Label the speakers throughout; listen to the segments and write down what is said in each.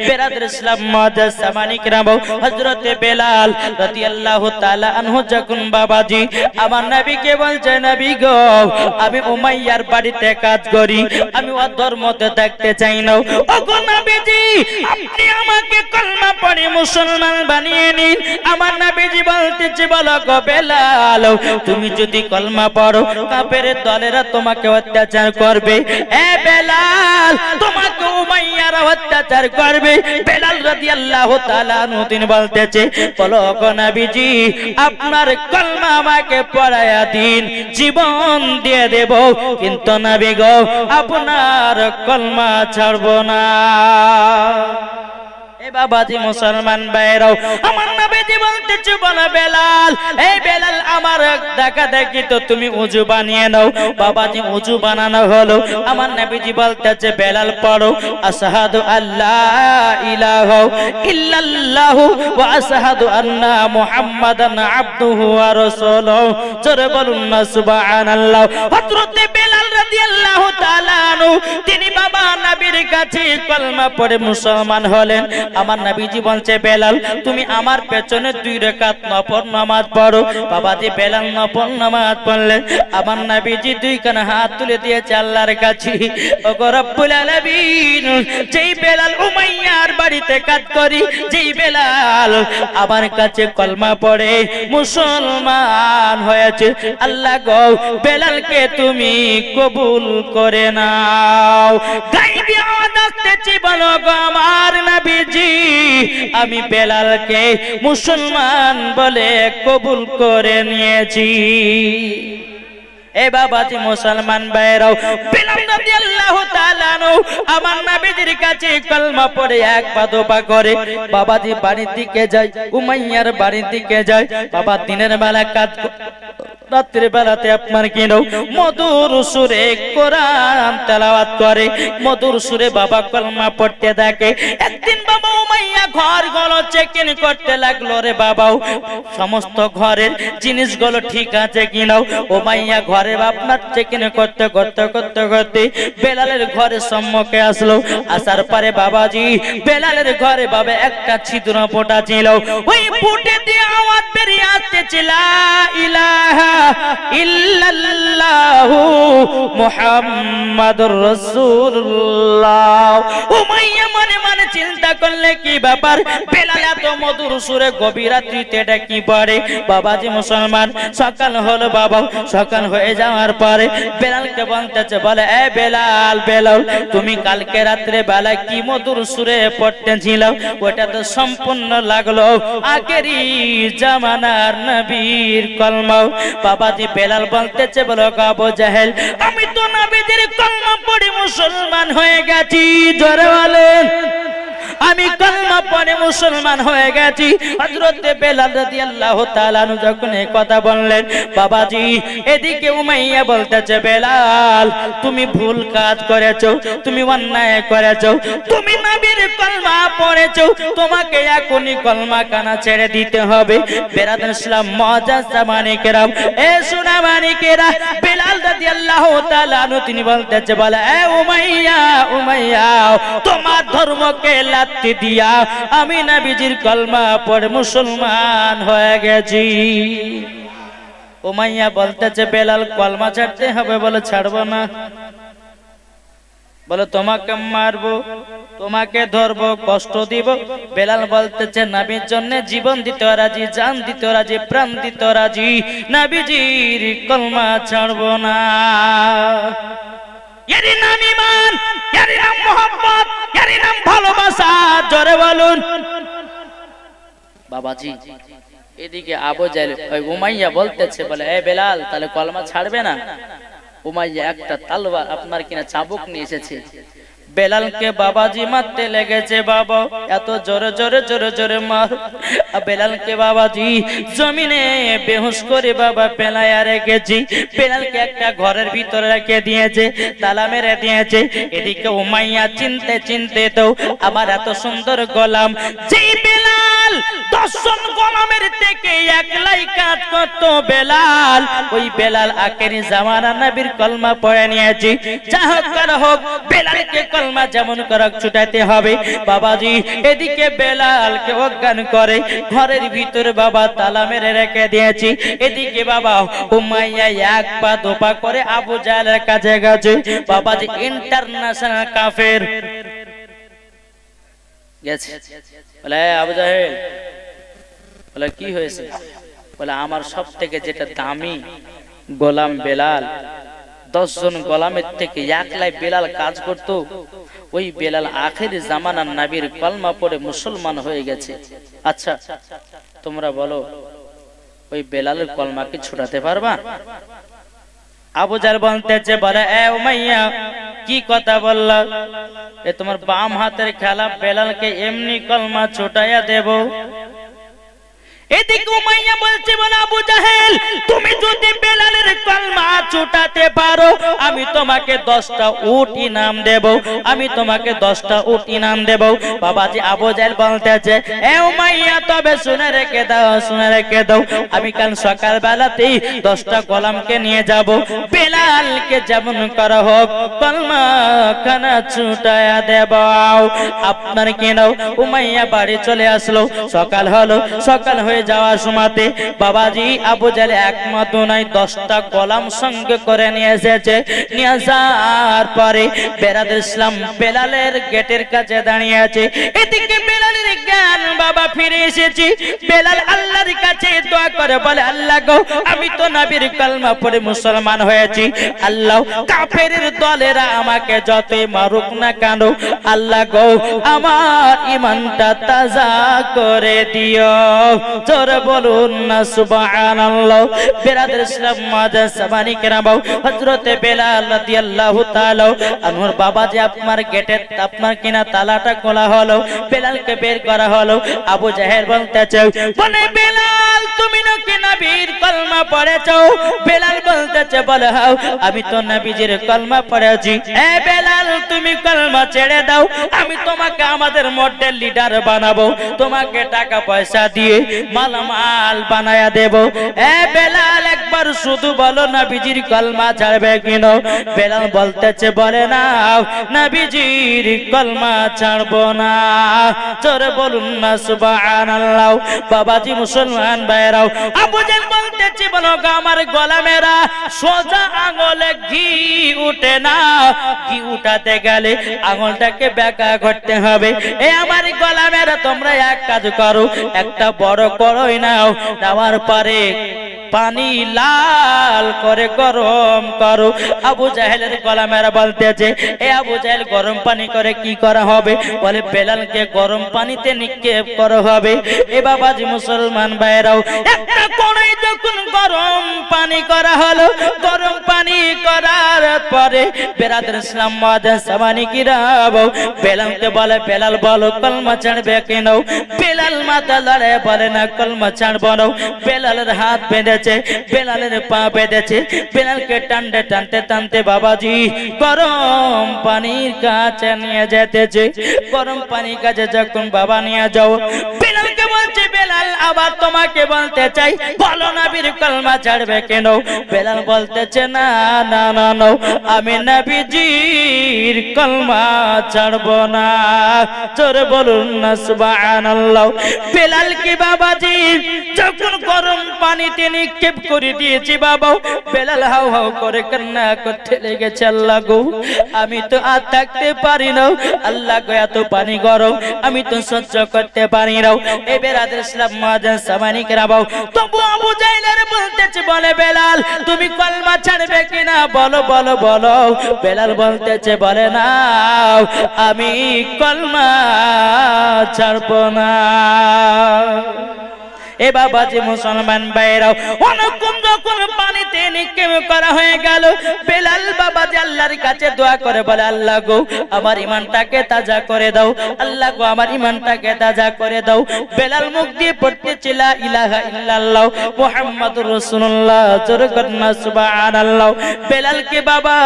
Speaker 1: বেরাদর ইসলাম মুআজ্জাজ সামানী কিরাম, হযরতে বেলাল রাদিয়াল্লাহু তাআলা আনহু যখন বাবাজি আমার নবীকে বলছে, নবী গো আমি উমাইয়ার বাড়িতে কাজ করি, আমি ওর ধর্মতে থাকতে চাই না। ওগো নবীজি আপনি আমাকে কলমা পড়ে মুসলমান বানিয়ে নিন। আমার নবীজি বলতেছে, বলো গো বেলাল তুমি যদি কলমা পড়ো কাফের দলেরা তোমাকে অত্যাচার করবে। এ বেলাল তোমাকে উমাইয়ারা অত্যাচার করবে। বেলাল রাদিয়াল্লাহু তাআলা আনহু তিনি বলতেছে, বলো গো নবীজি আপনার কলমা আমাকে পড়ায়া দিন, জীবন দিয়ে দেব, কিন্তু নবী গো আপনার কলমা ছাড়ব না। এ বাবাজি মুসলমান ভাইরাও আমার নবীজি বলতেছে, বলো বেলাল এই বেলাল আমার দেখা দেখি তো তুমি ওযু বানিয়ে নাও। বাবাজি ওযু বানানো হলো। আমার নবীজি বলতেছে, বেলাল পড়ো আশহাদু আল্লা ইলাহা ইল্লাল্লাহু ওয়া আশহাদু আন্না মুহাম্মাদান আবদুহু ওয়া রাসূলুহু। জোরে বলুন না সুবহানাল্লাহ। হযরত বেলাল রাদিয়াল্লাহু তাআলা আনহু তিনি বাবা নবীর কাছে কলমা পড়ে মুসলমান হলেন। আমার নবীজি বলছে, বেলাল তুমি আমার পেছনে 2 রাকাত নফল নামাজ পড়ো। বাবাজি বেলাল নফল নামাজ পড়লেন। আমার নবীজি 2 কান হাত তুলে দিয়েছে আল্লাহর কাছে, ওগো রব্বুল আলামিন যেই বেলাল উমাইয়ার বাড়িতে কাজ করি, যেই বেলাল আমার কাছে কলমা পড়ে মুসলমান হয়েছে, আল্লাহ গো বেলালকে তুমি কবুল করে নাও। গায়বী আওয়াজ আসতেছে, বলো গো আমার নবীজি আমি বেলালকে মুসলমান বলে কবুল করে নিয়েছি। এ বাবাজি মুসলমান ভাইরাও বেলাল রাদিয়াল্লাহু তাআলা আনহু আমার নবীজির কাছে কলমা পড়ে এক পা দুপা করে বাবাজি বাড়ির দিকে যায়, উমাইয়ার বাড়ির দিকে যায়। বাবা দিনের বেলা কাজ, রাতের বেলাতে আপনার কি নাও মধুর সুরে কোরআন তেলাওয়াত করে, মধুর সুরে বাবা কলমা পড়তে থাকে। একদিন বাবা উমাইয়া ঘরগুলো চেকিং করতে লাগলো। রে বাবাও সমস্ত ঘরের জিনিসগুলো ঠিক আছে কিনাও। উমাইয়া ঘরে আপনার চেকিং করতে করতে করতে করতে বেলালের ঘরের সম্মুখে আসলো। আসার পরে বাবাজি বেলালের ঘরে বাবা একটা ছিদ্র ফোঁটা ছিল, ওই ফুটে দিয়ে আওয়াজ বেরিয়ে আসতেছিল, লা ইলাহা ইল্লাল্লাহু মুহাম্মাদুর রাসূলুল্লাহ। উমাইয়া মনে মনে চিন্তা করলে কি ব্যাপার, বেলাল এত মধুর সুরে গভীর রাত্রিতে এটা কি পড়ে। বাবাজি মুসলমান সকাল হলো। বাবা সকাল হয়ে যাওয়ার পরে বেলালকে বলতেছে, বলে এ বেলাল বেলাল তুমি কালকে রাত্রে বেলা কি মধুর সুরে পড়তেছিল, ওটা তো সম্পূর্ণ লাগলো আগেরই জামানার নবীর কলমা। বাবাজি বেলাল বলতেছে, বলো আবু জাহেল আমি তো নবীদের কলমা পড়ে মুসলমান হয়ে গেছি। জোরে বলেন আমি কলমা পড়ে মুসলমান হয়ে গেছি। হযরত বেলাল রাদিয়াল্লাহু তাআলা আনহু যখন এই কথা বললেন, বাবাজি এদিকে উমাইয়া বলতেছে, বেলাল তুমি ভুল কাজ করেছো, তুমি অন্যায় করেছো, তুমি নবীর কলমা পড়েছো, তোমাকে এখনই কলমা কানা ছেড়ে দিতে হবে। বেরাদর ইসলাম মুআজ্জাজ সামানী কিরাম, এ সোনা মানিকেরা, বেলাল রাদিয়াল্লাহু তাআলা আনহু তিনি বলতেছে, বলে এ উমাইয়া উমাইয়া তোমার ধর্মকে লাত্তি দিয়া আমি নবীজির কলমা পড়ে মুসলমান হয়ে গেছি। উমাইয়া বলতেছে, বেলাল কলমা ছাড়তে হবে। বলে ছাড়বো না। বলে তোমাকে মারবো, তোমাকে ধরবো, কষ্ট দিব। বেলাল বলতেছে, নবীর জন্য জীবন দিতে রাজি, জান দিতে রাজি, প্রাণ দিতে রাজি, নবীজির কলমা ছাড়বো না। এর নাম ঈমান, এর নাম মোহাব্বত, এর নাম ভালোবাসা। জোরে বলুন। বাবাজি এদিকে আবু জাহেল ওই উমাইয়া বলতেছে, বলে এ বেলাল তাহলে কলমা ছাড়বে না? উমাইয়া একটা তলোয়ার আপনার কিনা চাবুক নিয়ে এসেছে, বেলালকে বাবাজি মারতে লেগেছে। বাবা এত জোরে জোরে জোরে জোরে মার, বেলালকে বাবাজি জমিনে বেহুশ করে বাবা পেলায়া রেখেছি। বেলালকে একটা ঘরের ভিতরে রেখে দিয়েছে, তালা মেরে দিয়েছে। এদিকে উমাইয়া চিনতে চিনতে তো আমার এত সুন্দর গোলাম, যেই বেলাল 10 জন গোলামের থেকে একলাই কাজ করত বেলাল। ওই বেলাল আখেরি জামানা নবীর কলমা পড়ে নিয়েছে। যা হোক করা হোক, বেলালকে কলমা যেমন করে ছুটাতে হবে। বাবাজি এদিকে বেলালকে অজ্ঞান করে ঘরের ভিতরে বাবা তালা মেরে রেখে দিয়েছি। এদিকে বাবা উমাইয়া এক পা দোপা করে আবু জাহেলের কাছে গেছে। বাবাজি ইন্টারন্যাশনাল কাফের গেছে, বলে আবু জাহেল, বলে কি হয়েছে? বলে আমার সব থেকে যেটা দামি গোলাম বেলাল, 10 জন গোলামের থেকে একলাই বেলাল কাজ করত। ওই বেলাল আখেরি জামানার নবীর কলমা পড়ে মুসলমান হয়ে গেছে। আচ্ছা তোমরা বলো, ওই বেলালের কলমা কি ছুটাতে পারবা? আবু জাহেল বলতেছে, বলে এ উমাইয়া কি কথা বললা? এ তোমার বাম হাতের খেলা, বেলালকে এমনি কলমা ছুটাইয়া দেব। এদিকে উমাইয়া বলছে, বলে আবু জাহেল তুমি যদি বেলালের কলমা ছুটাতে পারো আমি তোমাকে 10টা উট ইনাম দেব, আমি তোমাকে 10টা উট ইনাম দেব। বাবাজি আবু জাহেল বলতেছে, এ উমাইয়া তবে শুনে রেখে দাও, শুনে রেখে দাও, আমি কাল সকাল বেলাতেই 10টা গোলামকে নিয়ে যাব, বেলালকে যেমন করা হোক কলমা খানা ছুটায়া দেব। আপনার কি নাও? উমাইয়া বাড়ি চলে আসলো। সকাল হলো, সকাল হয়ে যাওয়ার সময়তে বাবাজি আবু জাহেল একমাত্র নয় 10টা গোলাম সঙ্গে করে নিয়ে এসেছে। নিয়ে যাওয়ার পরে বেরাদুল ইসলাম বেলালের গেটের কাছে দাঁড়িয়ে আছে। এদিকে বেলালের জ্ঞান বাবা ফিরে এসেছে। বেলাল আল্লাহর কাছে দোয়া করে বলে, আল্লাহ গো আমি তো নবীর কলমা পড়ে মুসলমান হয়েছি, আল্লাহ কাফেরের দলেরা আমাকে যতই মারুক না কেন, আল্লাহ গো আমার ঈমানটা তাজা করে দিও। জোরে বলুন না সুবহানাল্লাহ। বেরাদুল ইসলাম মাদান সামানি কেরাম, হযরতে বেলাল রাদিয়াল্লাহু তাআলা আনহুর বাবাজি আপনার গেটের আপনার কিনা তালাটা খোলা হলো, বেলালকে বের করা হলো। আবু জাহেল বলতেছে, বলে বেলাল তুমি নাকি নবীর কলমা পড়েছো? বেলাল বলতেছে, বলে হাও আমি তো নবীজির কলমা পড়েছি। এ বেলাল তুমি কলমা ছেড়ে দাও, আমি তোমাকে আমাদের মডেল লিডার বানাবো, তোমাকে টাকা পয়সা দিয়ে মালামাল বানায়া দেব। এ বেলাল একবার শুধু বলো নবীজির কলমা ছাড়বে কিনা? বেলাল বলতেছে, বলে না নবীজির কলমা ছাড়বো না। জোরে বলুন না সুবহানাল্লাহ। বাবাজি মুসলমান ভাইরাও, আবু জাহেল বলতেছে, বলো গো আমার গোলামেরা সোজা আঙুলে ঘি উঠে না, ঘি উঠাতে গেলে আঙুলটাকে বেঁকা করতে হবে। এ আমার গোলামেরা তোমরা এক কাজ করো, একটা বড় কড়াই নাও, নেওয়ার পরে পানি লাল করে গরম করো। আবু জাহেলের গোলামেরা বলতেছে, এ আবু জাহেল গরম পানি করে কি করা হবে? বলে বেলালকে গরম পানিতে নিক্ষেপ করা হবে। এ বাবাজি মুসলমান ভাইরাও, একটা কড়াই যখন গরম পানি করা হলো, গরম পানি করার পরে বেরাদুল ইসলাম মাদান সামানি কিরাম বেলালকে বলে, বেলাল বলো কলমা ছাড়বে কেন? বেলাল মাথা লড়ে বলে না কলমা ছাড়বো না। বেলালের হাত বেঁধেছে, বেলালের পা বেঁধেছে, বেলালকে টানতে টানতে টানতে বাবাজি গরম পানির কাছে নিয়ে যেতেছে। গরম পানির কাছে যখন বাবা নিয়ে যাও, বেলালকে বলছে, বেলাল আবার তোমাকে বলতে চাই, বলো নবীর কলমা ছাড়বে কেন? বেলাল বলতেছে, না না না না, আমি নবীজির কলমা ছাড়বো না। জোরে বলুন না সুবহানাল্লাহ। বেলাল কি বাবাজি যখন গরম পানিতে নিক্ষেপ করে দিয়েছি বাবা, বেলাল হাউ হাউ করে কান্না করতে লেগেছে, আল্লাহ গো আমি তো আর থাকতে পারি না, আল্লাহ গো এত পানি গরম আমি তো সহ্য করতে পারি না। এই বেরাদুল ইসলাম মাদান সামানি কেরাম তবু আবু জাহেলের বলতেছে, বলে বেলাল তুমি কলমা ছাড়বে কিনা? বলো বলো বলো। বেলাল বলতেছে, বলে না আমি কলমা ছাড়বো না। এ বাবাজি মুসলমান ভাইরাও অনেকক্ষণ যখন পানিতে নিক্ষেপ করা হয়ে গেল বেলাল বাবাজি আল্লাহর কাছে দোয়া করে বলে আল্লাহ গো আমার ঈমানটাকে তাজা করে দাও আল্লাহ গো আমার ঈমানটাকে তাজা করে দাও বেলাল মুখ দিয়ে পড়তেছিল লা ইলাহা ইল্লাল্লাহ মুহাম্মাদুর রাসূলুল্লাহ জোরে কন্না সুবহানাল্লাহ বেলালকে বাবা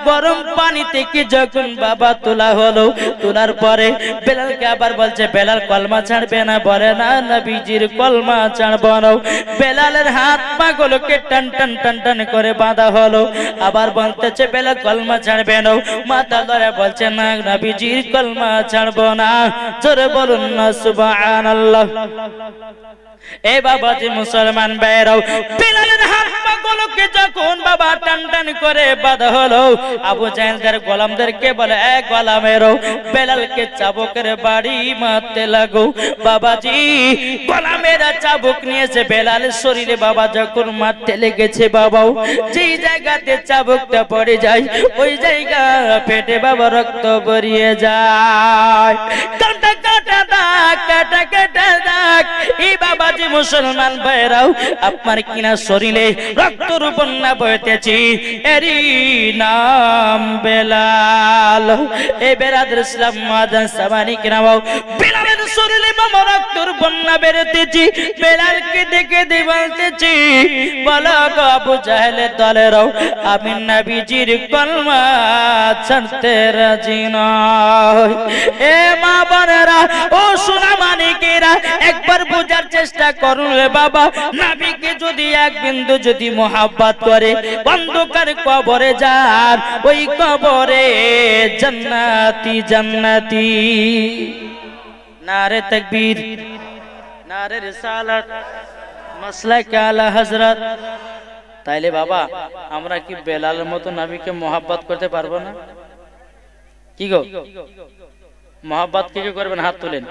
Speaker 1: গরম পানি থেকে যখন বাবা তোলা হলো তোলার পরে বেলালকে আবার বলছে বেলাল কলমা ছাড়বে না বলে না নবীজির কলমা ছাড়ব না বেলালের হাত পা গুলোকে টান টান টান টান করে বাঁধা হলো আবার বলতেছে বেলাল কলমা ছাড়বে না মাথা ধরে বলছে না নবীজির কলমা ছাড়ব না জোরে বলুন না সুবহানাল্লাহ এ বাবাজি মুসলমান ভাইরাও বেলালের হাত পা গুলোকে যখন বাবা টান টান করে বাঁধা হলো আবু জাহেলদের গোলামদেরকে বলে এ গোলামেরো বেলালকে চাবুকের বাড়ি মারতে লাগো বাবাজি গোলামেরা চাবুক নিয়েছে বেলালের শরীরে বাবা যখন মারতে লেগেছে বাবাও যেই জায়গাতে চাবুকটা পড়ে যায় ওই জায়গা ফেটে বাবা রক্ত বেরিয়ে যায় কাটা কাটা দাগ কাটা কাটা দাগ এই বাবাজি মুসলমান ভাইরাও আপনার কিনা শরীরে রক্তর বন্যা বইতেছি এরই নাম বেলাল এই বেরাদের ইসলাম মাদান সামানি কিনা বেলালের শরীরে বাবা রক্তর বন্যা বেরোতেছি বেলালকে দেখে বলতেছি বলো গো আবু জাহেলের দলেরাও আমি নবীজির কলমা ছাড়তে রাজি নই এ মা বোনেরা ও সোনা মানিকেরা একবার বোঝার চেষ্টা করুন রে বাবা নবীকে যদি এক বিন্দু যদি মোহাব্বত করে অন্ধকার কবরে যান ওই কবরে জান্নাতি জান্নাতি নারে তাকবীর নারে রিসালাত মাসলাক আলা হযরত তাইলে বাবা আমরা কি বেলালের মতো নবীকে মোহাব্বত করতে পারবো না কি গো মোহাব্বত কে কে করবেন হাত তুলেন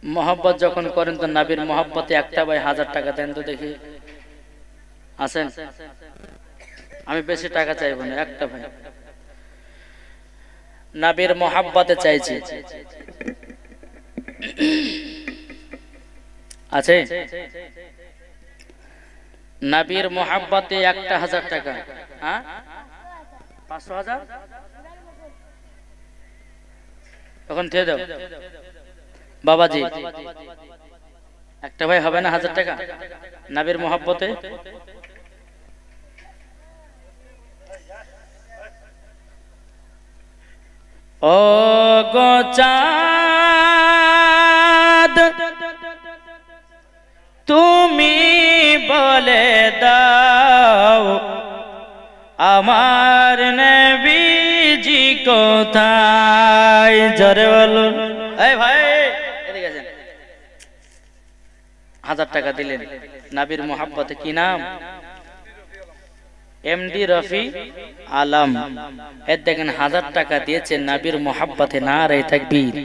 Speaker 1: মোহাব্বত যখন করেন তো নবীর মোহাব্বতে একটা ভাই 1000 টাকা দেন তো দেখি আছেন আমি বেশি টাকা চাইবো না একটা ভাই নবীর মোহাব্বতে চাইছি আছে নবীর মোহাব্বতে একটা 1000 টাকা হ্যাঁ 500,000 তখন দিয়ে দাও বাবাজি একটা ভাই হবে না 1000 টাকা নবীর মোহাব্বতে ও গো চাঁদ তুমি বলে দাও আমার নবীজি কোথায় জোরে বলুন এই ভাই এদিকে আসেন 1000 টাকা দিলেন নবীর মোহাব্বতে কি নাম এমডি রফি আলম এর দেখেন 1000 টাকা দিয়েছেন নবীর মোহাব্বতে নারে তাকবীর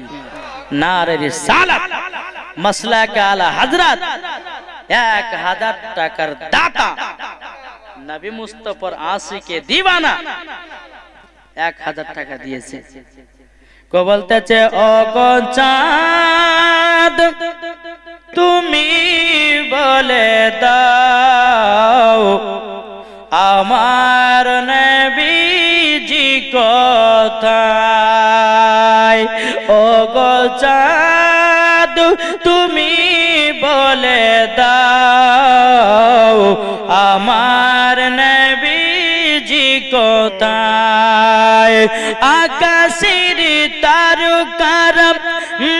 Speaker 1: নারে রিসালাত মাসলাক আলা হযরত 1000 টাকার দাতা নবী মুস্তাফার আশিকে দিওয়ানা 1000 টাকা দিয়েছে কো বলতেছে ও গো চাঁদ তুমি বলে দাও আমার নবীজি কোথায় ও গো চাঁদ তুমি বলে দাও আমার নবীজি কোথায় আকাশের তারকার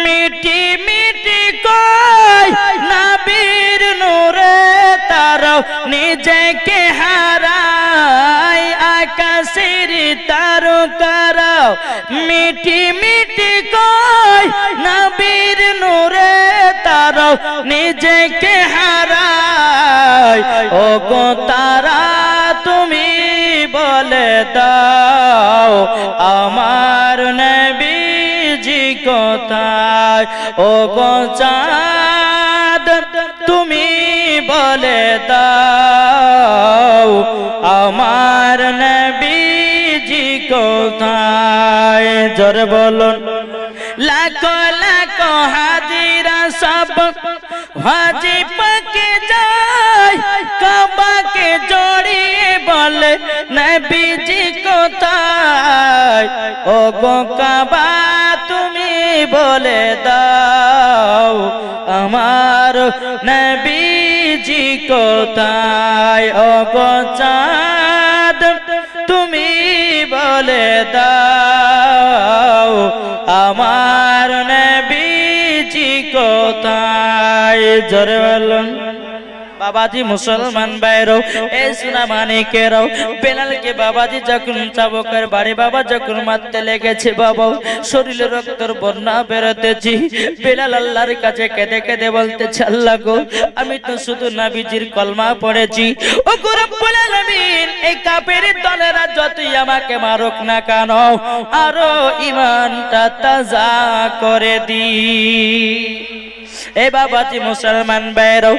Speaker 1: মিটি মিটি কয় নবীর নূরে তারা নিজেকে হারায় আকাশের তারকার মিটি মিটি কয় নবীর নূরে তারা নিজেকে হারায় ও গো তারা তুমি বলে দাও আমার নবীজি কোথায় ও গো চাঁদ তুমি বলে দাও আমার নবীজি কোথায় জোরে বলুন লাখো লাখো হাজিরা সব হাজি পাকে যায় কাবাকে জড়িয়ে বলে নবীজি কোথায় ও গো কাবা তুমি বলে দাও আমার নবীজি কোথায় ও গো চাঁদ তুমি বলে দাও আমার নবীজি কোথায় জোরে বলুন বাবাজি মুসলমান ভাইরো এ সোনা মানিকেরাও বেলালকে বাবাজি যখন চাবকের বাড়ি বাবা যখন মারতে লেগেছে বাবা শরীরে রক্তের বন্যা বেরোতেছি বেলাল আল্লাহর কাছে কেঁদে কেঁদে বলতেছে আল্লাহ গো আমি তো শুধু নবীজির কলমা পড়েছি ও গো রব্বুল আলামিন এই কাফের দলেরা যতই আমাকে মারুক না কেন আরো ঈমানটা তাজা করে দি এ বাবাজি মুসলমান ভাইরো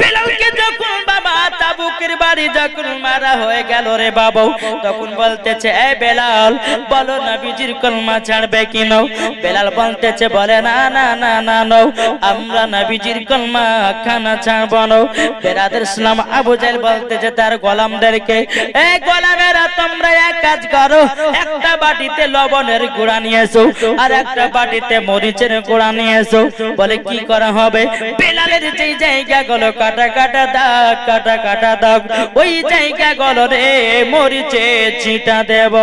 Speaker 1: বেলালকে যখন বাবা তাবুকের বাড়ি যখন মারা হয়ে গেল রে বাবা তখন বলতেছে এ বেলাল বলো নবীজির কলমা ছাড়বে কি নাও বেলাল বলতেছে বলে না না না না নাও আমরা নবীজির কলমা খানা ছাড়ব না বেরাদের ইসলাম আবু জাহেল বলতেছে তার গোলামদেরকে এ গোলামেরা তোমরা এক কাজ করো একটা বাটিতে লবণের গুঁড়া নিয়ে এসো আর একটা বাটিতে মরিচের গুঁড়া নিয়ে এসো বলে কি করা হবে বেলালের যেই জায়গাগুলো কাটা কাটা দাগ কাটা কাটা দাগ ওই জায়গাগুলো রে মরিচে ছিটা দেব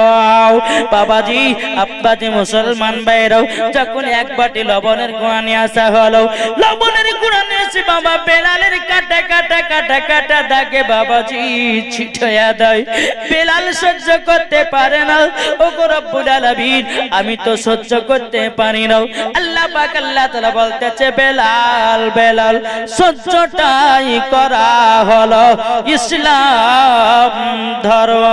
Speaker 1: বাবাজি আব্বাজি মুসলমান ভাইরাও যখন এক বাটি লবণের গুঁড়া নিয়ে আসা হলো লবণের গুঁড়া নিয়ে এসে বাবা বেলালের কাটা কাটা কাটা কাটা দাগে বাবাজি ছিটাইয়া দেয় বেলাল সহ্য করতে পারে না ও গো রব্বুল আলামিন আমি তো সহ্য করতে পারি না আল্লাহ পাক আল্লাহ তাআলা বলতেছে বেলাল বেলাল সহ্যটাই করা হলো ইসলাম ধর্ম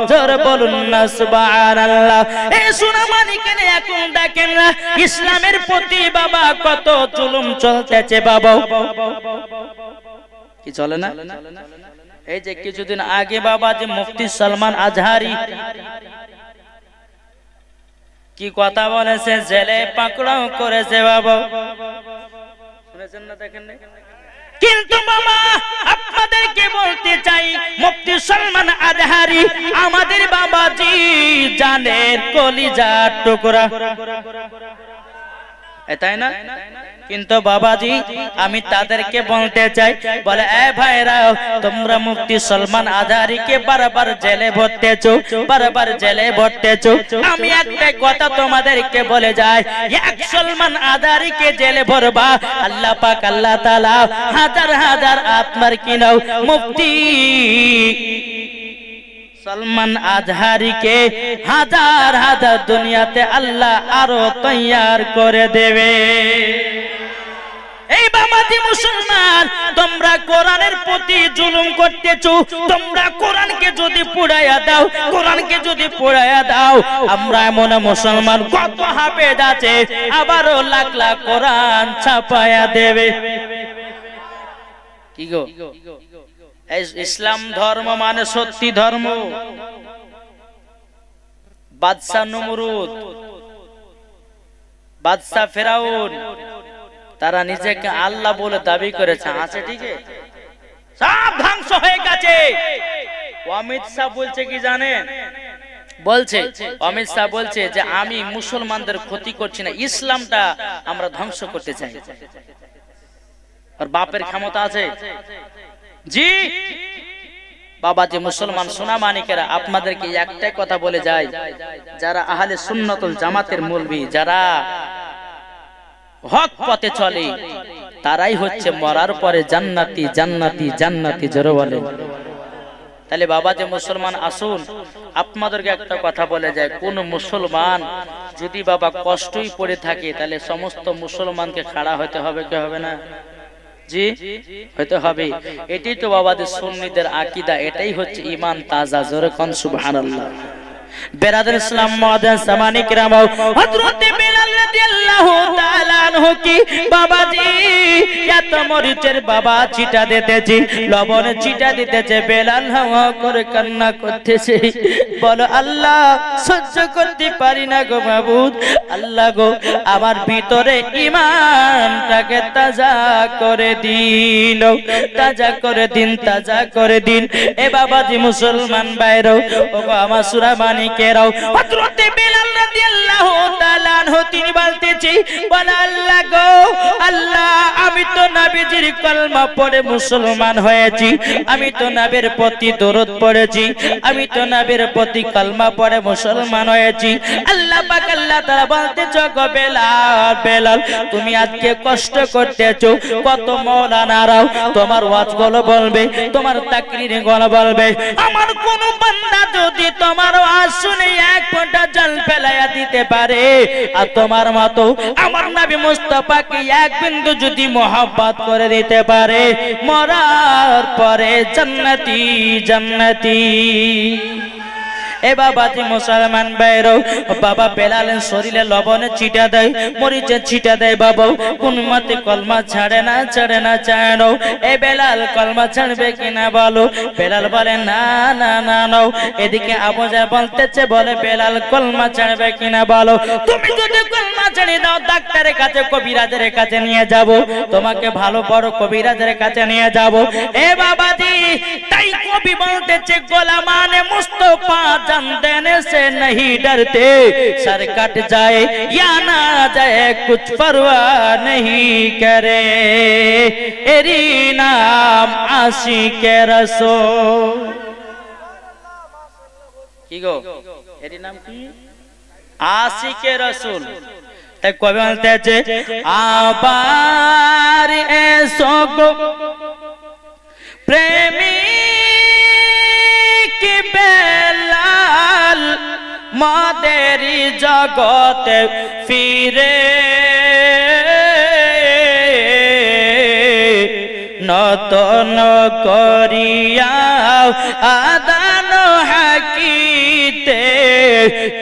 Speaker 1: জোরে বলুন না সুবহানাল্লাহ এ সোনা মানিকের এখন দেখেন না ইসলামের প্রতি বাবা কত জুলুম চলতেছে বাবা কি চলে না এই যে কিছুদিন আগে বাবা যে মুফতি সালমান আজহারি কি কথা বলেছে জেলে পাকড়াও করেছে বাবা শুনেছেন না দেখেন না কিন্তু বাবা আপনাদেরকে বলতে চাই মুফতি সালমান আজহারি আমাদের বাবাজি জানের কলিজার টুকরা তাই না কিন্তু বাবাজি আমি তাদেরকে বলতে চাই বলে এ ভাইরা তোমরা মুফতি সালমান আজহারিকে বারবার জেলে ভরতেছো বারবার জেলে ভরতেছো আমি একটা কথা তোমাদেরকে বলে যাই এক সালমান আজহারিকে জেলে ভরবা আল্লাহ পাক আল্লাহ তাআলা হাজার হাজার আত্মার কিনাও মুফতি সালমান আজহারিকে হাজার হাজার দুনিয়াতে আল্লাহ আরো তৈয়ার করে দেবে এই বাবাজি মুসলমান তোমরা কোরআনের প্রতি জুলুম করতেছো তোমরা কোরআনকে যদি পুড়াইয়া দাও কোরআনকে যদি পুড়াইয়া দাও আমরা এমন মুসলমান কত হাফেজ আছে আবারও লাখ লাখ কোরআন ছাপায়া দেবে কি গো ইসলাম ধর্ম মানে সত্যি ধর্ম বাদশা নমরুদ বাদশা ফেরাউন তারা নিজেকে আল্লাহ বলে দাবি করেছে আছে ঠিক আছে সব ধ্বংস হয়ে গেছে অমিত শাহ বলছে কি জানেন বলছে অমিত শাহ বলছে যে আমি মুসলমানদের ক্ষতি করছি না ইসলামটা আমরা ধ্বংস করতে চাই আর বাপের ক্ষমতা আছে জি বাবাজি মুসলমান সোনা মানিকেরা আপনাদেরকে একটাই কথা বলে যায় যারা আহলে সুন্নাতুল জামাতের মুলবি যারা হক পথে চলে তারাই হচ্ছে মরার পরে জান্নাতি জান্নাতি জান্নাতি জোরে বলে তাহলে বাবাজি মুসলমান আসুন আপনাদেরকে একটা কথা বলে যায় কোন মুসলমান যদি বাবা কষ্টই পড়ে থাকে তাহলে সমস্ত মুসলমানকে খাড়া হতে হবে কি হবে না জি হতে হবে এটাই তো বাবাদের সুন্নিদের আকীদা এটাই হচ্ছে ঈমান তাজা জোরে কোন সুবহানাল্লাহ বেরাদার ইসলাম মুআজ্জাজ সামানি কিরাম হযরত বেলাল রাদিয়াল্লাহু তাআলা আনহু কি বাবাজি এত মরিচের বাবা চিটা দিতেছি, লবণে চিটা দিতেছে, বেলাল হাওয়া করে কান্না করতেছে, বলো আল্লাহ সহ্য করতে পারি না গো মাবুদ, আল্লাহ গো আমার ভিতরে ঈমানটাকে তাজা করে দিন, তাজা করে দিন, তাজা করে দিন। এ বাবাজি মুসলমান ভাইরাও, ও আমার সূরা মানিকেরাও, হযরত বেলাল রাদিয়াল্লাহু তাআলা আনহু তিনি বলতেছি, বলে আল্লাহ গো আল্লাহ আমি তো নবীজির কলমা পড়ে মুসলমান হয়েছি, আমি তো নবীর প্রতি দরুদ পড়েছি, আমি তো নবীর প্রতি কলমা পড়ে মুসলমান হয়েছি। আল্লাহ পাক আল্লাহ তাআলা বলতেছো গো বেলাল, বেলাল তুমি আজকে কষ্ট করতেছো, কত মাওলানারাও তোমার ওয়াজগুলো বলবে, তোমার তাকরীরগুলো বলবে, আমার কোন বান্দা যদি তোমার ওয়াজ শুনে এক ফোঁটা জল ফেলায়া দিতে পারে, আর তোমার মতো আমার নবী মুস্তাফাকে এক বিন্দু যদি মোহাব্বত করে দিতে পারে, মরার পরে জান্নাতি জান্নাতি। এ বাবাজি মুসলমান ভাইরো, বাবা বেলালের শরীরে লবণে ছিটা দেয়, মরিচের ছিটা দেয়, বাবা কোন মতে কলমা ছাড়ে না, ছাড়ে না, ছাড়ো। এ বেলাল কলমা ছাড়বে কিনা বলো? বেলাল বলে না না না নাও। এদিকে আবু জাহেল বলতেছে, বলে বেলাল কলমা ছাড়বে কিনা বলো? তুমি যদি কলমা ছেড়ে দাও ডাক্তারের কাছে, কবিরাজের কাছে নিয়ে যাব, তোমাকে ভালো বড় কবিরাজের কাছে নিয়ে যাব। এ বাবাজি তাই কবি বলতেছে, গোলামানে মুস্তাফা जान देने से नहीं डरते, सर कट जाए या ना जाए कुछ परवाह नहीं करे, एरी नाम आशिके रसूल। की गो एरी नाम की आशिके रसूल। তাই কবি বলতেছে, আবার এসো গো প্রেমী কি বেলাল, মাদেরি জগতে ফিরে নতন করিয়া আদান হাকিতে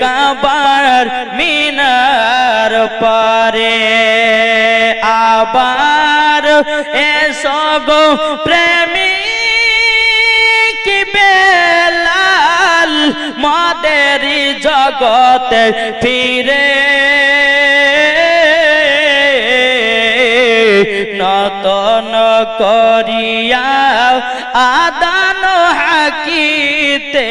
Speaker 1: কাবার মিনার পারে, আবার এসো গো প্রেমী কি বেলাল, মাদেরি জগতে ফিরে নতন করিয়া আদান হাকিতে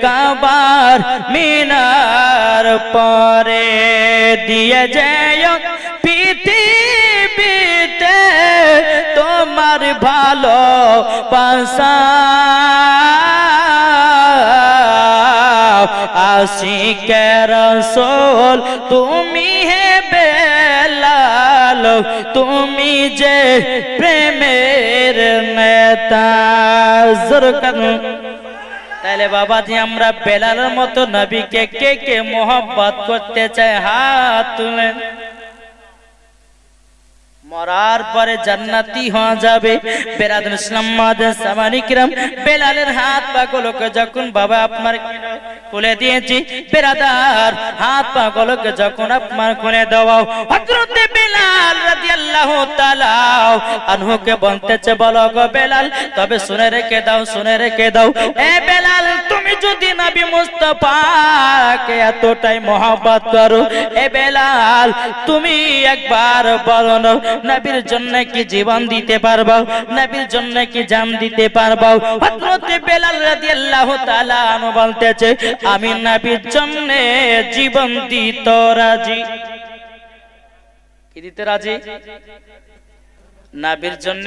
Speaker 1: কাবার মিনার পরে দিয়ে যায় পৃথিবীতে তোমার ভালো বাসা, আশিকে রাসূল তুমি হে বেলাল, তুমি যে প্রেমের নেতা। তাহলে বাবাজি আমরা বেলালের মতো নবীকে কে কে মোহাব্বত করতে চায়? হাত তুলেন। মরার পরে জান্নাতি হওয়া যাবে। বেরাদুল ইসলাম মাদার সামানি কিরাম, বেলালের হাত পা গুলোকে যখন বাবা আপনার খুলে দিয়েছি, বেরাদার হাত পা গুলোকে যখন আপনার খুলে দেওয়া, হযরত বেলাল রাদিয়াল্লাহু তাআলা আনহুকে বলতেছে, বলো গো বেলাল তবে শুনে রেখে দাও, শুনে রেখে দাও। এ বেলাল তুমি যদি নবী মুস্তাফাকে এতটাই মোহাব্বত করো, এ বেলাল তুমি একবার বলো না, নবীর জন্য কি জীবন দিতে পারবা? নবীর জন্য কি জান দিতে পারবা? হযরত বেলাল রাদিয়াল্লাহু তাআলা আনহু বলতেছে, আমি নবীর জন্য জীবন দিতে রাজি। কি দিতে রাজি? নবীর জন্য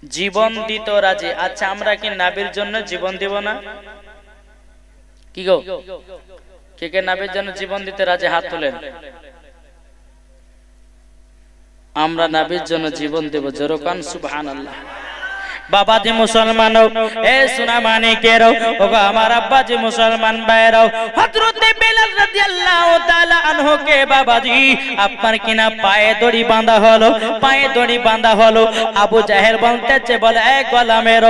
Speaker 1: জীবন দিতে রাজি। আচ্ছা আমরা কি নবীর জন্য জীবন দিব না? কি গো কে কে নবীর জন্য জীবন দিতে রাজি? হাত তোলেন। আমরা নবীর জন্য জীবন দেব, জোরে কান সুবহানাল্লাহ। বাবাজি মুসলমান এ সোনা মানিকের ওগো আমার আব্বাজি মুসলমান ভাইরাও হযরতে বেলাল রাদিয়াল্লাহু তাআলা আনহু কে বাবাজি আপনার কিনা পায়ে দড়ি বাঁধা হলো, পায়ে দড়ি বাঁধা হলো। আবু জাহেল বলতেছে বলে এ গোলামের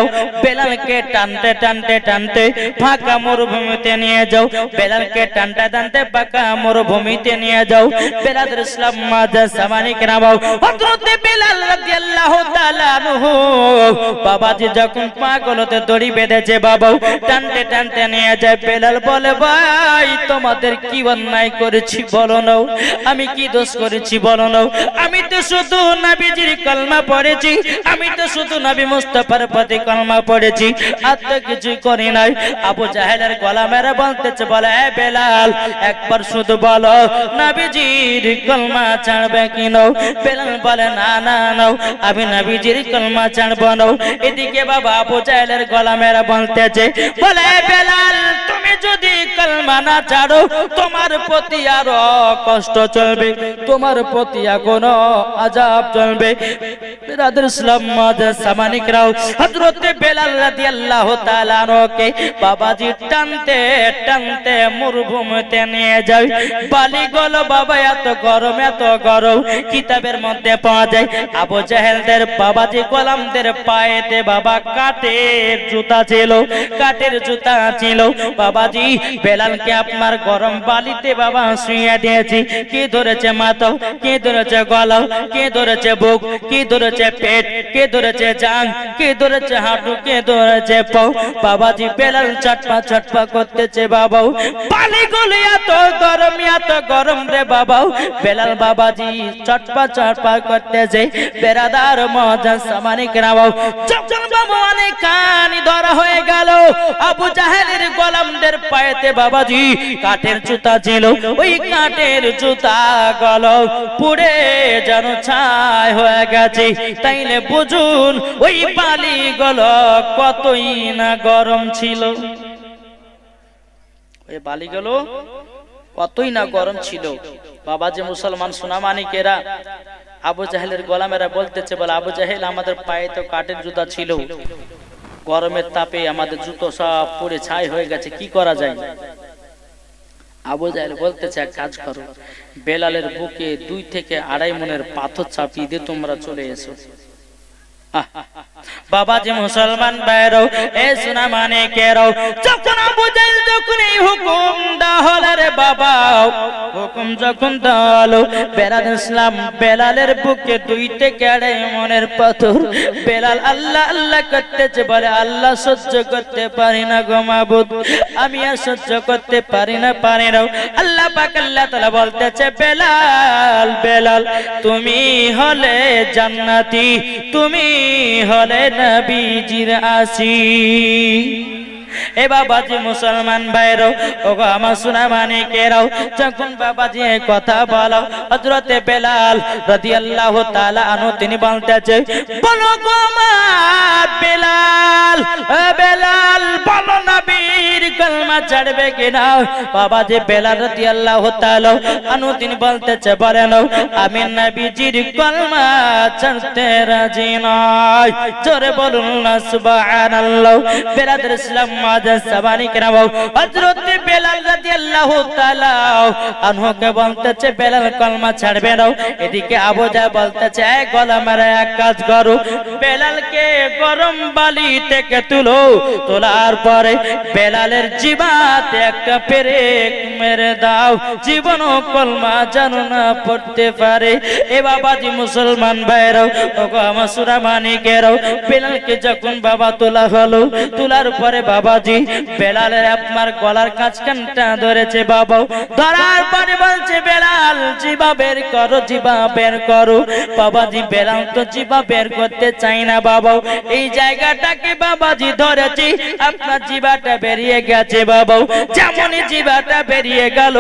Speaker 1: বেলালকে টানতে টানতে টানতে ফাঁকা মরুভূমিতে নিয়ে যাও, বেলালকে টানতে টানতে ফাঁকা মরুভূমিতে নিয়ে যাও। বেলাল ইসলাম মাঝে সামানি কেনাও হযরতে বেলাল রাদিয়াল্লাহু তাআলা আনহু বাবাজি যখন পাগলতে দড়ি বেঁধেছে বাবা টানতে টানতে নিয়ে যায়। বেলাল বলে ভাই তোমাদের কি অন্যায় করেছি বলো না, আমি কি দোষ করেছি বলো না, আমি তো শুধু নবীজির কলমা পড়েছি, আমি তো শুধু নবী মুস্তাফার প্রতি কলমা পড়েছি, আর তো কিছুই করি নাই। আবু জাহেলের গলা মেরে বলতেছে বলে এ বেলাল একবার শুধু বলো নবীজির কলমা ছাড়বে কি নাও? বেলাল বলে না না নাও, আমি নবীজির কলমা ছাড়বো না। এদিকে বাবা আবু জাহেলের গলা মেরে বলতেছে বলে বেলাল তুমি যদি কলমা না ছাড়ো তোমার প্রতি আরো কষ্ট চলবে, তোমার প্রতি কোনো আযাব চলবে। বিরাদর ইসলাম মাঝে সামানিকরাও হযরতে বেলাল রাদিয়াল্লাহু তাআলা আনহুকে বাবাজি টানতে টানতে মরুভূমিতে নিয়ে যায়। বালি গল বাবা এত গরম এত গরম কিতাবের মধ্যে পাওয়া যায় আবু জাহেলদের বাবাজি গোলামদের পায়েতে বাবা কাঠের জুতা ছিল, কাঠের জুতা ছিল। বাবাজি বেলালকে আপনার গরম বালিতে বাবা শুইয়ে দিয়েছি। কি ধরেছে মাথা, কে ধরেছে গলা, কে ধরেছে বুক, কে ধরেছে পেট, কে ধরেছে জাং, কে ধরেছে হাঁটু, কে ধরেছে পাও। বাবাজি বেলাল চটপা চটপা করতেছে বাবাও, বালি গলে এত গরম রে বাবাও। বেলাল বাবাজি চটপা চটপা করতেছে। বেরাদার মজা সামানিক রাবাও যখন বাবা অনেক কানি ধরা হয়ে গেল আবু জাহেলের গোলামদের পায়েতে বাবাজি কাঠের জুতা ছিল, ওই কাঠের জুতা গল পুড়ে যেন ছাই হয়ে গেছে। তাইলে বুঝুন ওই বালি গল কতই না গরম ছিল, ওই বালি গেল কতই না গরম ছিল। বাবাজি মুসলমান সোনামানিকেরা আবু জাহেলের গোলামেরা বলতেছে বলে আবু জাহেল আমাদের পায়ে তো কাঠের জুতা ছিল, গরমের তাপে আমাদের জুতো সব পুড়ে ছাই হয়ে গেছে, কি করা যায়? আবু জাহেল বলতেছে এক কাজ করো, বেলালের বুকে 2 থেকে 2.5 মনের পাথর চাপিয়ে দিয়ে তোমরা চলে এসো। বাবাজি মুসলমান ভাইরাও এ সোনা মানিকেরাও যখন আবু জাহেল যখন এই হুকুম দেওয়া রে বাবা, হুকুম যখন দেওয়া বেলাল ইসলাম বেলালের বুকে 2 থেকে 2.5 মনের পাথর। বেলাল আল্লাহ আল্লাহ করতেছে বলে আল্লাহ সহ্য করতে পারি না গো মাবুদ, আমি আর সহ্য করতে পারি না পারি না। আল্লাহ পাক আল্লাহ তাআলা বলতেছে বেলাল বেলাল তুমি হলে জান্নাতি, তুমি হলে নবীজির আশিক। এ বাবাজি মুসলমান ভাইরো ওগো আমার সোনা মানিকেরাও যখন বাবাজি এই কথা বলো হযরতে বেলাল রাদিয়াল্লাহু তাআলা আনহু তিনি বলতেছে বলো গো আমার বেলাল, বেলাল বলো নবীর কলমা ছাড়বে কিনা? বাবাজি বেলাল রাদিয়াল্লাহু তাআলা আনহু তিনি বলতেছে বলেন আমি নবীজির কলমা ছাড়তে রাজি নই। জোরে বলুন না সুবহানাল্লাহ। বেলাল ইসলাম মাঝে সাবানি কেনাও হযরতে বেলাল রাদিয়াল্লাহু তাআলা আনহুকে বলতেছে বেলাল কলমা ছাড়বে না। এদিকে আবু জাহেল বলতেছে এই গোলামেরা এক কাজ করো, বেলালকে গরম বালি থেকে তুলো, তোলার পরে বেলালের জিবাতে একটা পেরেক মেরে দাও, জীবনও কলমা যেন না পড়তে পারে। এ বাবাজি মুসলমান ভাইরাও ওগো আমার সোনা মানিকেরাও বেলালকে যখন বাবা তোলা হলো, তোলার পরে বাবাজি বেলালের আপনার গলার কাছখানটা ধরেছে বাবা, ধরার পরে বলছে বেলাল জিবা বের করো, জিবা বের করো। বাবাজি বেলাল তো জিবা বের করতে চাই না বাবা, এই জায়গাটাকে বাবাজি ধরেছি আপনার জিবাটা বেরিয়ে গেছে বাবা। যেমনই জিবাটা বেরিয়ে গেল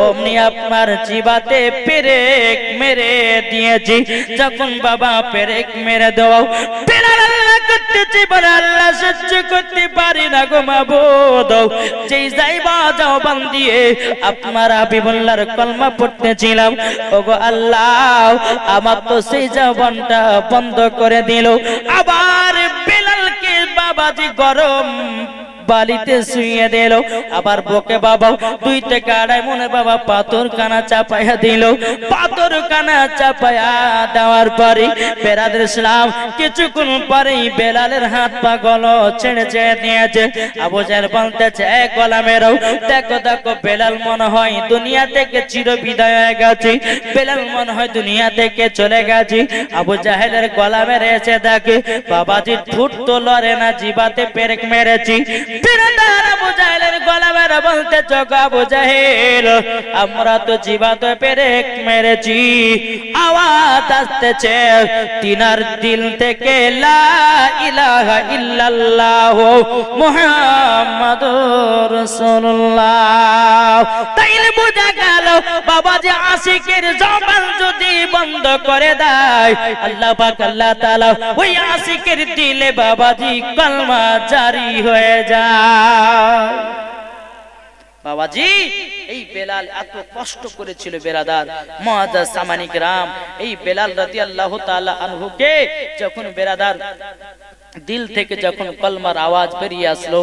Speaker 1: অমনি আপনার জিবাতে পেরেক মেরে দিয়েছি। যখন বাবা পেরেক মেরে দেওয়া বেলাল আল্লাহ করতেছে বলে আল্লাহ সহ্য করতে পারি না গো মাবুদ, যেই যাইবা যাও বান্দিয়ে আপনার হাবিবুল্লাহর কলমা পড়তেছিলাম ওগো আল্লাহ আমার তো সেই জবানটা বন্ধ করে দিল। আবার বেলাল বাবাজি গরম বালিতে শুয়ে দিল আবার বুকে বাবা 2 থেকে 2.5 মনে বাবা পাথর কানা চাপায়া দিল পাথর কানা চাপায়া দেওয়ার পরে বেরাদের ইসলাম কিছুক্ষণ পরেই বেলালের হাত পা গলো ছেড়ে দিয়েছে আবু জাহেল বলতেছে এ গোলামেরাও দেখো দেখো বেলাল মনে হয় দুনিয়া থেকে চির বিদায় হয়ে গেছে বেলাল মনে হয় দুনিয়া থেকে চলে গেছে আবু জাহেলের গলা মেরেছে দেখে বাবাজি ঠুট তো লড়ে না জিবাতে পেরেক মেরেছি বিরাদার আবু জাহেলের গলা মেরে বলতে চোখা আবু জাহেল আমরা তো জিবাতে পেরেক মেরেছি আওয়াজ আসতেছে তিনার দিল থেকে লা ইলাহা ইল্লাল্লাহ মুহাম্মাদুর রাসূলুল্লাহ তাইলে বোঝা গেল বাবাজি আশিকের জবান যদি বন্ধ করে দেয় আল্লাহ পাক আল্লাহ তাআলা ওই আশিকের দিলে বাবাজি কলমা জারি হয়ে যায় বাবাজি এই বেলাল এত কষ্ট করেছিল বেরাদার মুআজ্জাজ সামানি کرام এই বেলাল রাদিয়াল্লাহু তাআলা আনহুকে যখন বেরাদার দিল থেকে যখন কলমার আওয়াজ বেরিয়ে আসলো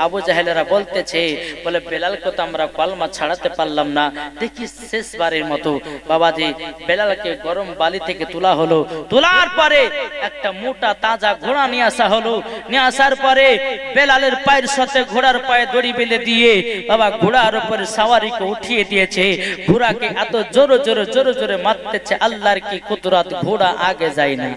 Speaker 1: আবু জাহেলরা বলতেছে বলে বেলালকে তো আমরা কলমা ছাড়াতে পারলাম না দেখি শেষবারের মতো বাবাজি বেলালকে গরম বালি থেকে তোলা হলো তোলার পরে একটা মোটা তাজা ঘোড়া নিয়ে আসা হলো নিয়ে আসার পরে বেলালের পায়ের সাথে ঘোড়ার পায়ে দড়ি বেঁধে দিয়ে বাবা ঘোড়ার উপরে সওয়ারিকে উঠিয়ে দিয়েছে ঘোড়াকে এত জোরে জোরে জোরে জোরে মারতেছে আল্লাহর কি কুদরত ঘোড়া আগে যায় না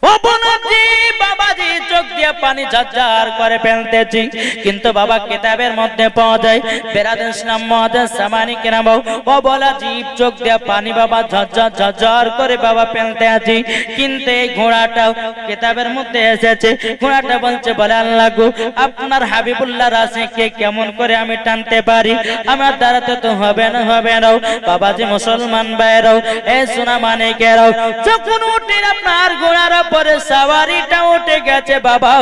Speaker 1: ও বনজি বাবাজি চোখ দিয়ে পানি ঝরঝর করে ফেলতেছি কিন্তু বাবা কিতাবের মধ্যে পাওয়া যায় বেরাদার ইসলাম মুআজ্জাজ সামানি کرام ও বলা জীব চোখ দিয়ে পানি বাবা ঝরঝর ঝরঝর করে বাবা ফেলতে আছি কিন্তু এই ঘোড়াটাও কিতাবের মধ্যে এসেছে ঘোড়াটা বলছে বলে আল্লাহ গো আপনার হাবিবুল্লাহ রাসূলকে কেমন করে আমি টানতে পারি আমার দ্বারা তো হবে না বাবাজি মুসলমান ভাইরাও এ সোনা মানিকেরাও যখন উঠে আপনার ঘোড়ার পরে সওয়ারিটা উঠে গেছে বাবা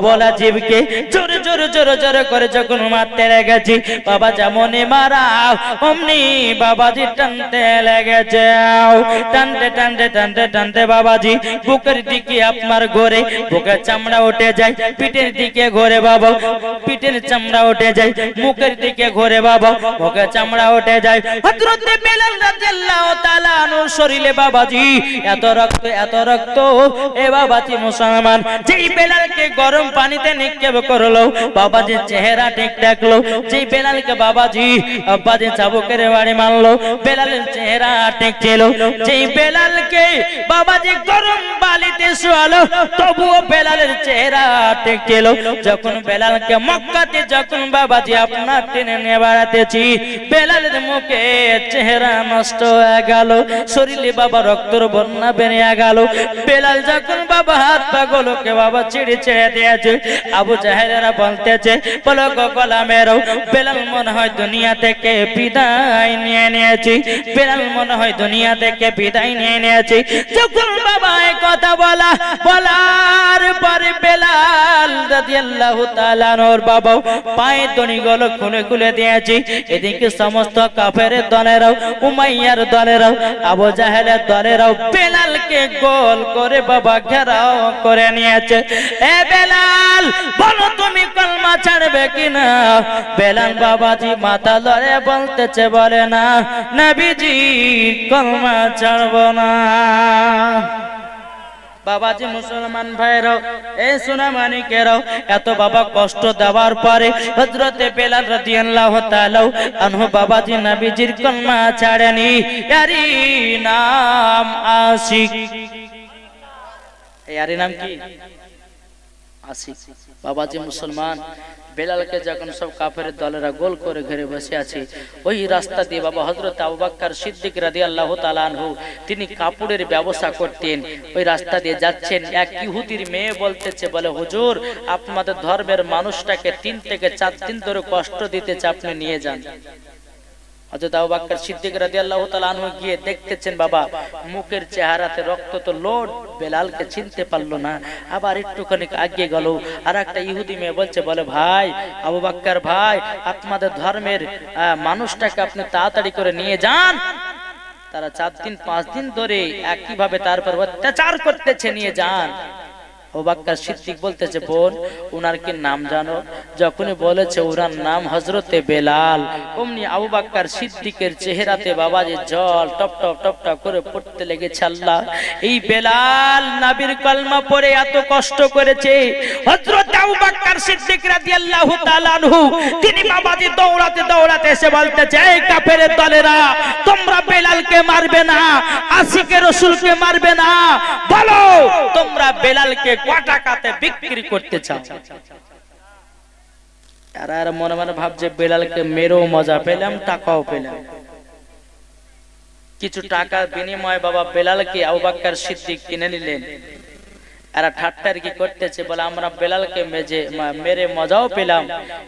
Speaker 1: বলা জীবকে জোরে জোরে জোরে জোরে করে যখন মারতে লেগেছি বাবা যেমনই মারা অমনি বাবাজি টানতে লেগেছে টানতে টানতে টানতে টানতে বাবাজি বুকের দিকে আপনার ঘোরে বুকের চামড়া উঠে যায় পিঠের দিকে ঘোরে বাবা পিঠের চামড়া উঠে যায় মুখের দিকে ঘোরে বাবা বুকের চামড়া উঠে যায় হযরত বেলাল রাদিয়াল্লাহু তাআলা আনহুর শরীরে বাবাজি এত রক্ত এ বাবাজি মুসলমান যেই বেলালকে গরম পানিতে নিক্ষেপ করলো বাবাজি চেহারা ঠিক দেখলো যেই বেলালকে বাবাজি আব্বাজি চাবুকের বাড়ি মারলো বেলালের চেহারা ঠিক ছিল যেই বেলালকে বাবাজি গরম বালিতে শোয়ালো তবুও বেলালের চেহারা ঠিক ছিল যখন বেলালকে মক্কাতে যখন বাবাজি আপনার টেনে নিয়ে বেড়াতেছি বেলালের মুখে চেহারা নষ্ট হয়ে গেল শরীরে বাবা রক্তর বন্যা বেরিয়ে গেল বেলাল যখন বাবা হাত পাগুলোকে বাবা ছিঁড়ে ছেড়ে দিয়েছে আবু জাহেলরা বলতেছে বলো গো গোলামেরাও বেলাল মনে হয় দুনিয়া থেকে বিদায় নিয়ে নিয়েছি বেলাল মনে হয় দুনিয়া থেকে বিদায় নিয়ে নিয়েছি যখন বাবা এই কথা বলার পরে বেলাল রাদিয়াল্লাহু তাআলা আনহুর বাবা পায়ের দড়িগুলো খুলে দিয়েছি এদিকে সমস্ত কাফেরের দলেরাও উমাইয়ার দলেরাও আবু জাহেলের দলেরাও বেলালকে গোল করে বাবা ঘেরাও করে নিয়েছে এ বেলাল বলো তুমি কলমা ছাড়বে কিনা বেলাল বাবাজি মাথা লড়ে বলতেছে বলে না নবীজি কলমা ছাড়বো না বাবাজি মুসলমান ভাইরাও এই সোনা মানিকেরাও এত বাবা কষ্ট দেওয়ার পরে হযরতে বেলাল রাদিয়াল্লাহু তাআলা আনহু বাবাজি নবীজির কলমা ছাড়েনি ইয়ারি নাম আশিক यारी नाम की आशिक बाबाजी मुसलमान বেলালকে যখন সব কাফেরের দলেরা গোল করে ঘিরে বসে আছে ওই রাস্তা দিয়ে বাবা হযরত আবু বকর সিদ্দিক রাদিয়াল্লাহু তাআলা আনহু তিনি কাপড়ের ব্যবসা করতেন ওই রাস্তা দিয়ে যাচ্ছেন এক ইহুদির মেয়ে বলতেছে বলে হুজুর আপনাদের ধর্মের মানুষটাকে 3 থেকে 4 দিন ধরে কষ্ট দিতেছে আপনি নিয়ে যান হযরত আবু বকর সিদ্দিক রাদিয়াল্লাহু তাআলা আনহু গিয়ে দেখতেছেন বাবা মুখের চেহারাতে রক্ত তো লোড বেলালকে চিনতে পারলো না আবার একটুখানি এগিয়ে গেল আর একটা ইহুদি মেয়ে বলছে বলে ভাই আবু বকর ভাই আপনাদের ধর্মের মানুষটাকে আপনি তাড়াতাড়ি করে নিয়ে যান তারা 4 দিন 5 দিন ধরে একই ভাবে তার উপর অত্যাচার করতেছে নিয়ে যান আবু বকর সিদ্দিক বলতেছে বোন ওনার কি নাম জানো? যখনই বলেছে ওনার নাম হযরতে বেলাল, অমনি আবু বকর সিদ্দিকের চেহারাতে বাবাজি জল টপ টপ টপ টপ করে পড়তে লেগেছে। আল্লাহ, এই বেলাল নবীর কলমা পড়ে এত কষ্ট করেছে। হযরত আবু বকর সিদ্দিক রাদিয়াল্লাহু তাআলা আনহু তিনি বাবাজি দৌড়াতে দৌড়াতে এসে বলতেছে এই কাফেরের দলেরা তোমরা বেলালকে মারবে না, আশিকে রাসূলকে মারবে না, বলো তোমরা বেলালকে কত টাকাতে বিক্রি করতে চাও? আর মনে মনে ভাবছে বেলালকে মেরেও মজা পেলাম, টাকাও পেলাম। কিছু টাকার বিনিময়ে বাবা বেলালকে আবু বকর সিদ্দিক কিনে নিলেন। এরা ঠাট্টার কি করতেছে, বলে আমরা বেলালকে মেরে মজাও পেলাম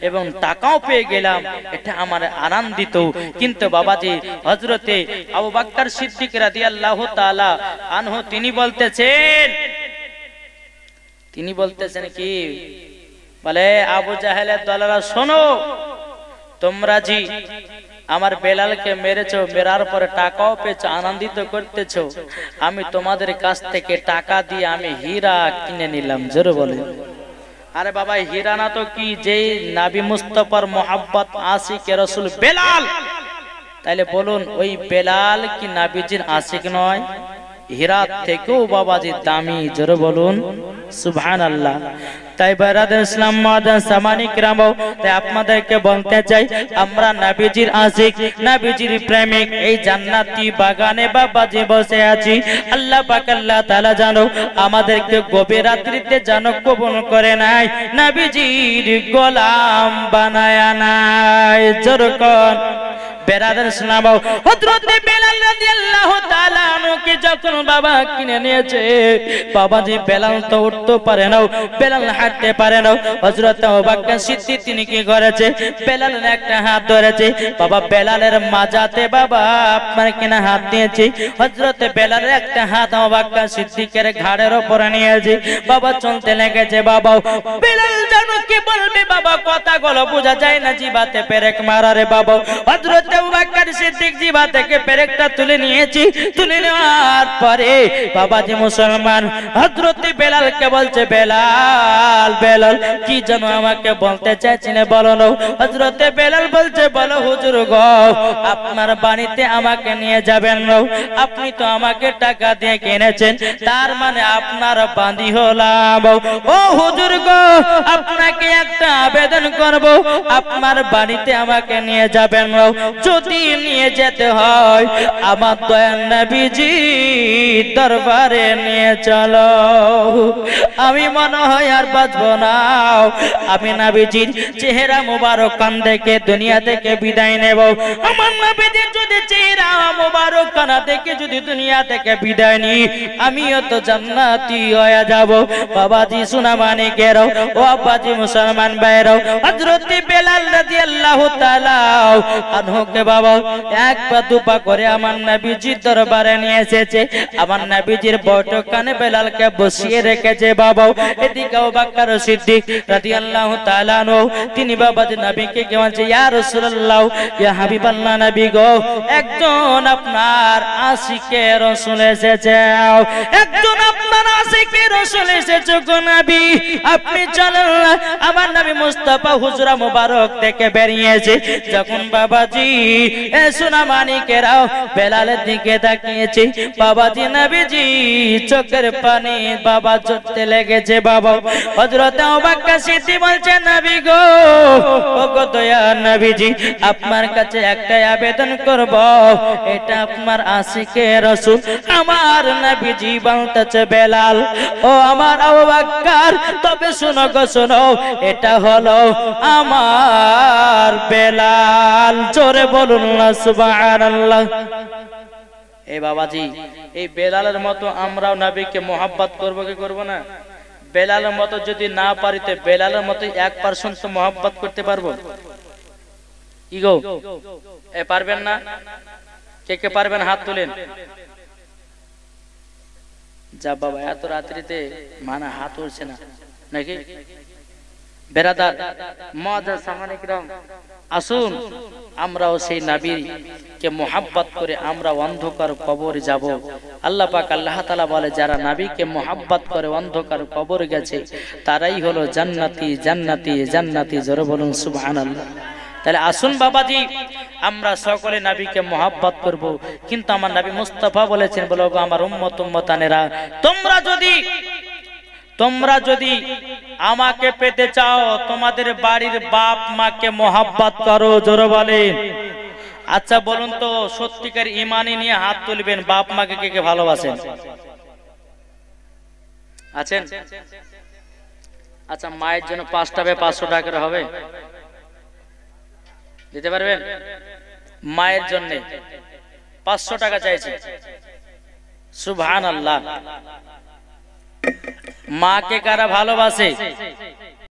Speaker 1: এবং টাকাও পেয়ে গেলাম, এটা আমার আনন্দিত। কিন্তু বাবাজি হযরতে আবু বকর সিদ্দিক রাদিয়াল্লাহু তাআলা আনহু তিনি বলতেছেন কি, বলে আবু জাহেলের দলেরা শোনো, তোমরা জি আমার বেলালকে মেরেছো, মেরার পরে টাকাও পেয়েছো, আনন্দিত করতেছো, আমি তোমাদের কাছ থেকে টাকা দিয়ে আমি হীরা কিনে নিলাম। জোরে বলে আরে বাবা হীরা না তো কি, যেই নবী মুস্তাফার মোহাব্বত আশিকে রাসূল বেলাল, তাইলে বলুন ওই বেলাল কি নবীজির আশিক নয়? হীরা থেকেও বাবাজি দামি। জোরে বলুন সুবহানাল্লাহ। তাই বারাদার ইসলাম মাদান সামানি کرام, তাই আপনাদেরকে বলতে চাই আমরা নবীজির আশিক, নবীজির প্রেমিক, এই জান্নাতি বাগানে বাবাজি বসে আছি। আল্লাহ পাক আল্লাহ তাআলা জানো আমাদেরকে গভীর রাত্রিতে জানো কবুল করে নাই, নবীজির গোলাম বানায়া নাই। জোরকন বেরাদার ইসলাম হযরত বেলাল রাদিয়াল্লাহু তাআলা আনহুকে যখন বাবা কিনে নিয়েছে, বাবাজি বেলাল তো উঠতে পারে না, বেলাল হাঁটতে পারে না। হযরত আবু বকর সিদ্দিক তিনি কি করেছে, বেলালের একটা হাত ধরেছে, বাবা বেলালের মাজাতে বাবা আপনার কিনা হাত দিয়েছে। হযরত বেলালের একটা হাত আবু বকর সিদ্দিকের ঘাড়ের উপরে নিয়েছে, বাবা চলতে লেগেছে। বাবা বেলাল জানো কি বলবে বাবা, কথাগুলো বোঝা যায় না, জিবাতে পেরেক মারা রে বাবা। হযরত আবু বকর সিদ্দিক জিবা থেকে পেরেকটা তুলে নিয়েছি, তুলে নেওয়ার পরে বাবাজি মুসলমান হযরত বেলালকে বলছে বেলাল, বেলাল কি যেন আমাকে বলতে চাইছেন বলো না। হযরত বেলাল বলছে বলো হুজুর গো, আপনার বাড়িতে আমাকে নিয়ে যাবেন না, আপনি তো আমাকে টাকা দিয়ে কিনেছেন, তার মানে আপনার বাঁধি হলাম। ও হুজুর গো, আপনাকে একটা আবেদন করব, আপনার বাড়িতে আমাকে নিয়ে যাবেন না, যদি নিয়ে যেতে হয় আমার দয়ার নবীজি দরবারে নিয়ে চলো, আমি মনে হয় আর বাঁচবো না, আমি নবীজির চেহারা মুবারক কান দেখে দুনিয়া থেকে বিদায় নেব। আমার নবীজির যদি চেহারা মুবারক কান দেখে যদি দুনিয়া থেকে বিদায় নি, আমিও তো জান্নাতি হয়ে যাব। বাবাজি সোনা মানিকেরও ও আব্বাজি মুসলমান ভাইরাও, হযরত বেলাল রাদিয়াল্লাহু তাআলা আনহুকে বাবা এক পা দুপা করে আমার নবীজির দরবারে নিয়ে এসেছে। আমার নবীজির বৈঠক কানে বেলালকে বসিয়ে রেখেছে। বাবা এদিকে আবু বকর সিদ্দিক রাদিয়াল্লাহু তাআলা আনহু তিনি বাবাজি নবীকে কে বলছে ইয়া রাসূলুল্লাহ, ইয়া হাবিবাল্লাহ নবী গো, একজন আপনার আশিকে রাসূল এসেছে, একজন আপনার আশিকে রাসূল এসেছে গো নবী, আপনি চলেন। আমার নবী মুস্তাফা হুজরা মুবারক থেকে বেরিয়েছে। যখন বাবাজি সোনা মানিকেরাও বেলালের দিকে তাকিয়েছে, বাবাজি নবীজি চোখের পানি বাবা ঝরতে লেগেছে। বাবা হযরত আবু বকর সিদ্দিক বলছে নবী গো, ও গো দয়ার নবীজি, আপনার কাছে একটা আবেদন করব, এটা আপনার আশিকে রাসূল আমার নবীজি বলতেছে বেলাল, ও আমার আবু বকর, তবে শোনো গো শোনো, এটা হলো আমার বেলাল। জোরে বলুন না সুবহানাল্লাহ। এই বাবাজি এই বেলালের মতো আমরাও নবীকে মোহাব্বত করব কি করব না? বেলালের মতো যদি না পারি তো বেলালের মতো 1% তো মোহাব্বত করতে পারবো কি গো? পারবেন না? কে কে পারবেন হাত তুলেন। যা বাবা এত রাত্রিতে মানা হাত উঠছে না নাকি? বেরাদার মাদার সামানে কিরাম আসুন আমরাও সেই নবীকে মোহাব্বত করে আমরা অন্ধকার কবরে যাব। আল্লাহ পাক আল্লাহ তাআলা বলে যারা নবীকে মোহাব্বত করে অন্ধকার কবরে গেছে তারাই হলো জান্নাতি জান্নাতি জান্নাতি। জোরে বলুন সুবহানাল্লাহ। তাহলে আসুন বাবাজি আমরা সকলে নবীকে মোহাব্বত করব। কিন্তু আমার নবী মুস্তাফা বলেছেন, বলো গো আমার উম্মত উম্মতানেরা, তোমরা যদি আমাকে পেতে চাও তোমাদের বাড়ির বাপ মাকে মোহাব্বত করো। জোরে বলেন। আচ্ছা বলুন তো সত্যিকার ঈমানি নিয়ে হাত তুলবেন, বাপ মাকে কে কে ভালোবাসেন আছেন? আচ্ছা মায়ের জন্য 5টা 500 টাকা হবে, দিতে পারবেন? মায়ের জন্য 500 টাকা চাইছে। সুবহানাল্লাহ। মাকে কারা ভালোবাসে?